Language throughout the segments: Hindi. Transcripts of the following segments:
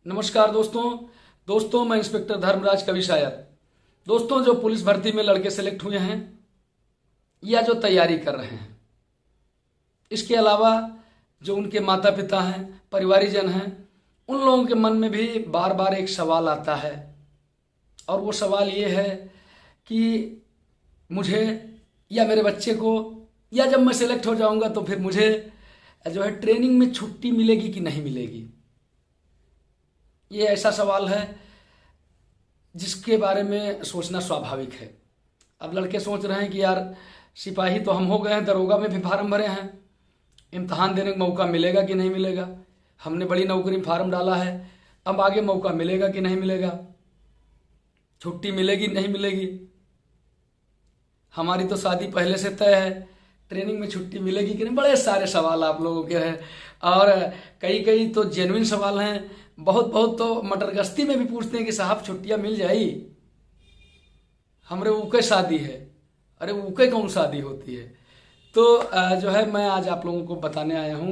नमस्कार दोस्तों मैं इंस्पेक्टर धर्मराज कविशायर। दोस्तों, जो पुलिस भर्ती में लड़के सेलेक्ट हुए हैं या जो तैयारी कर रहे हैं, इसके अलावा जो उनके माता पिता हैं, परिवारीजन हैं, उन लोगों के मन में भी बार बार एक सवाल आता है। और वो सवाल ये है कि मुझे या मेरे बच्चे को या जब मैं सेलेक्ट हो जाऊंगा तो फिर मुझे जो है ट्रेनिंग में छुट्टी मिलेगी कि नहीं मिलेगी। ये ऐसा सवाल है जिसके बारे में सोचना स्वाभाविक है। अब लड़के सोच रहे हैं कि यार सिपाही तो हम हो गए हैं, दरोगा में भी फार्म भरे हैं, इम्तहान देने का मौका मिलेगा कि नहीं मिलेगा। हमने बड़ी नौकरी में फार्म डाला है, अब आगे मौका मिलेगा कि नहीं मिलेगा, छुट्टी मिलेगी नहीं मिलेगी। हमारी तो शादी पहले से तय है, ट्रेनिंग में छुट्टी मिलेगी कि नहीं। बड़े सारे सवाल आप लोगों के हैं और कई तो जेन्युइन सवाल हैं। बहुत तो मटरगश्ती में भी पूछते हैं कि साहब छुट्टियां मिल जाई, हमरे ऊके शादी है। अरे ऊके कौन शादी होती है। तो जो है मैं आज आप लोगों को बताने आया हूं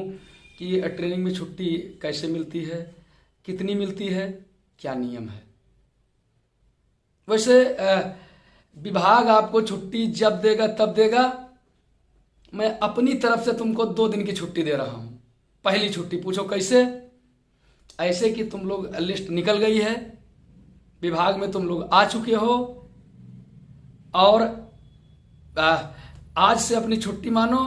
कि ट्रेनिंग में छुट्टी कैसे मिलती है, कितनी मिलती है, क्या नियम है। वैसे विभाग आपको छुट्टी जब देगा तब देगा। मैं अपनी तरफ से तुमको 2 दिन की छुट्टी दे रहा हूं। पहली छुट्टी पूछो कैसे। ऐसे कि तुम लोग लिस्ट निकल गई है, विभाग में तुम लोग आ चुके हो और आज से अपनी छुट्टी मानो।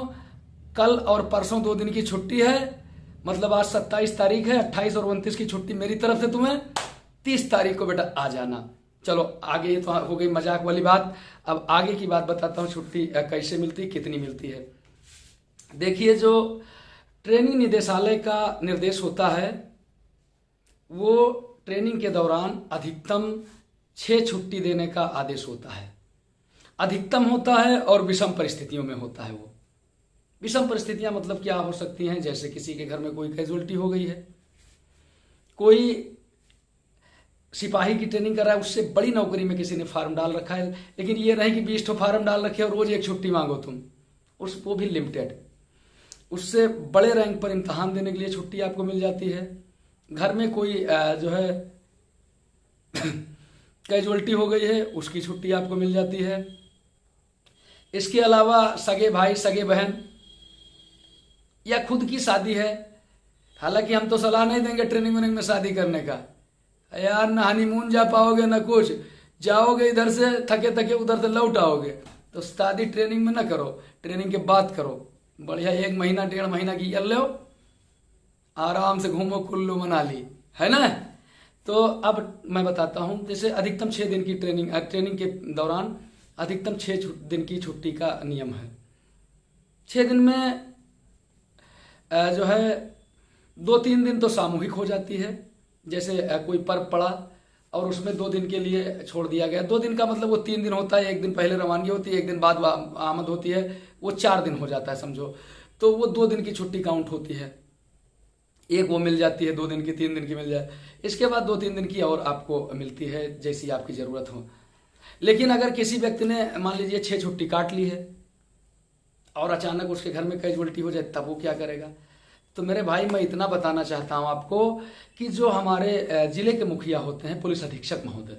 कल और परसों 2 दिन की छुट्टी है, मतलब आज 27 तारीख है, 28 और 29 की छुट्टी मेरी तरफ से तुम्हें। 30 तारीख को बेटा आ जाना। चलो आगे, ये तो हो गई मजाक वाली बात। अब आगे की बात बताता हूँ, छुट्टी कैसे मिलती, कितनी मिलती है। देखिए, जो ट्रेनिंग निदेशालय का निर्देश होता है वो ट्रेनिंग के दौरान अधिकतम 6 छुट्टी देने का आदेश होता है। अधिकतम होता है और विषम परिस्थितियों में होता है। वो विषम परिस्थितियां मतलब क्या हो सकती हैं, जैसे किसी के घर में कोई कैजुअल्टी हो गई है, कोई सिपाही की ट्रेनिंग कर रहा है, उससे बड़ी नौकरी में किसी ने फार्म डाल रखा है, लेकिन ये नहीं कि 20 फार्म डाल रखे और रोज एक छुट्टी मांगो तुम, वो भी लिमिटेड। उससे बड़े रैंक पर इम्तहान देने के लिए छुट्टी आपको मिल जाती है। घर में कोई जो है कैजुअल्टी हो गई है, उसकी छुट्टी आपको मिल जाती है। इसके अलावा सगे भाई, सगे बहन या खुद की शादी है। हालांकि हम तो सलाह नहीं देंगे ट्रेनिंग में शादी करने का। यार ना हनीमून जा पाओगे ना कुछ, जाओगे इधर से थके थके, उधर से लौट आओगे। तो शादी ट्रेनिंग में ना करो, ट्रेनिंग के बाद करो। बढ़िया 1 महीना 1.5 महीना की कर लो, आराम से घूमो, कुल्लू मनाली, है ना। तो अब मैं बताता हूं, जैसे अधिकतम 6 दिन की ट्रेनिंग के दौरान अधिकतम 6 दिन की छुट्टी का नियम है। 6 दिन में जो है 2-3 दिन तो सामूहिक हो जाती है। जैसे कोई पर्व पड़ा और उसमें 2 दिन के लिए छोड़ दिया गया। 2 दिन का मतलब वो 3 दिन होता है, 1 दिन पहले रवानगी होती है, 1 दिन बाद आमद होती है, वो 4 दिन हो जाता है समझो। तो वो 2 दिन की छुट्टी काउंट होती है। एक वो मिल जाती है 2 दिन की, 3 दिन की मिल जाए। इसके बाद 2-3 दिन की और आपको मिलती है जैसी आपकी जरूरत हो। लेकिन अगर किसी व्यक्ति ने मान लीजिए 6 छुट्टी काट ली है और अचानक उसके घर में कैजुअल्टी हो जाए, तब वो क्या करेगा। तो मेरे भाई, मैं इतना बताना चाहता हूं आपको कि जो हमारे जिले के मुखिया होते हैं, पुलिस अधीक्षक महोदय,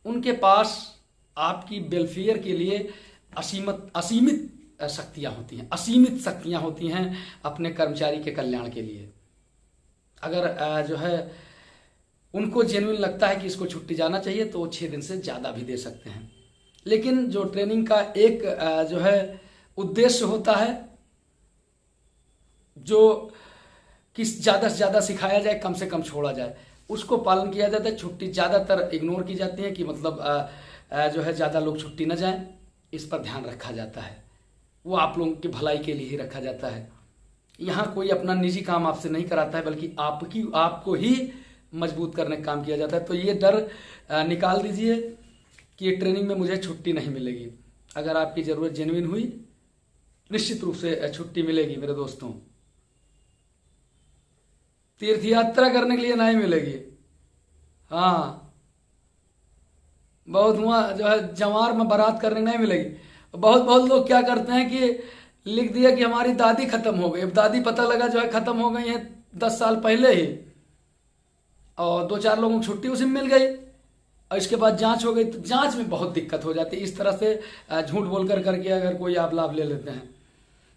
उनके पास आपकी वेलफेयर के लिए असीमित शक्तियां होती हैं, असीमित शक्तियां होती हैं अपने कर्मचारी के कल्याण के लिए। अगर जो है उनको जेन्युइन लगता है कि इसको छुट्टी जाना चाहिए तो वो 6 दिन से ज्यादा भी दे सकते हैं। लेकिन जो ट्रेनिंग का एक जो है उद्देश्य होता है, जो कि ज्यादा से ज्यादा सिखाया जाए, कम से कम छोड़ा जाए, उसको पालन किया जाता है। छुट्टी ज्यादातर इग्नोर की जाती है कि मतलब जो है ज्यादा लोग छुट्टी न जाएं, इस पर ध्यान रखा जाता है। वो आप लोगों की भलाई के लिए ही रखा जाता है। यहाँ कोई अपना निजी काम आपसे नहीं कराता है, बल्कि आपको ही मजबूत करने का काम किया जाता है। तो ये डर निकाल दीजिए कि ये ट्रेनिंग में मुझे छुट्टी नहीं मिलेगी। अगर आपकी जरूरत जेन्युइन हुई, निश्चित रूप से छुट्टी मिलेगी मेरे दोस्तों। तीर्थ यात्रा करने के लिए नहीं मिलेगी। हाँ, बहुत हुआ जो है जवार में बारात करने नहीं मिलेगी। बहुत लोग क्या करते हैं कि लिख दिया कि हमारी दादी खत्म हो गई। अब दादी पता लगा जो है खत्म हो गई है 10 साल पहले ही, और 2-4 लोगों को छुट्टी उसी में मिल गई, और इसके बाद जांच हो गई। तो जांच में बहुत दिक्कत हो जाती है इस तरह से झूठ बोल करके अगर कोई आप लाभ ले लेते हैं।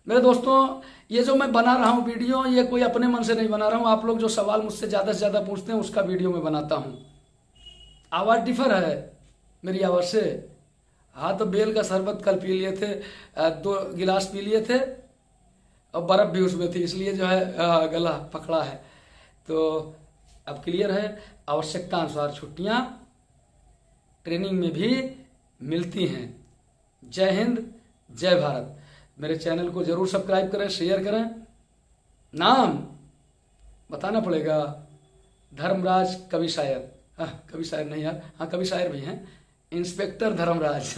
मेरे दोस्तों, ये जो मैं बना रहा हूँ वीडियो, ये कोई अपने मन से नहीं बना रहा हूँ। आप लोग जो सवाल मुझसे ज़्यादा से ज़्यादा पूछते हैं उसका वीडियो मैं बनाता हूँ। आवाज़ डिफर है मेरी आवाज़ से। हाँ, तो बेल का शरबत कल पी लिए थे, 2 गिलास पी लिए थे, और बर्फ़ भी उसमें थी, इसलिए जो है गला पकड़ा है। तो अब क्लियर है। आवश्यकता अनुसार छुट्टियाँ ट्रेनिंग में भी मिलती हैं। जय हिंद, जय भारत। मेरे चैनल को जरूर सब्सक्राइब करें, शेयर करें। नाम बताना पड़ेगा, धर्मराज कवि शायर। कवि शायर नहीं यार, हाँ कवि शायर भी हैं, इंस्पेक्टर धर्मराज।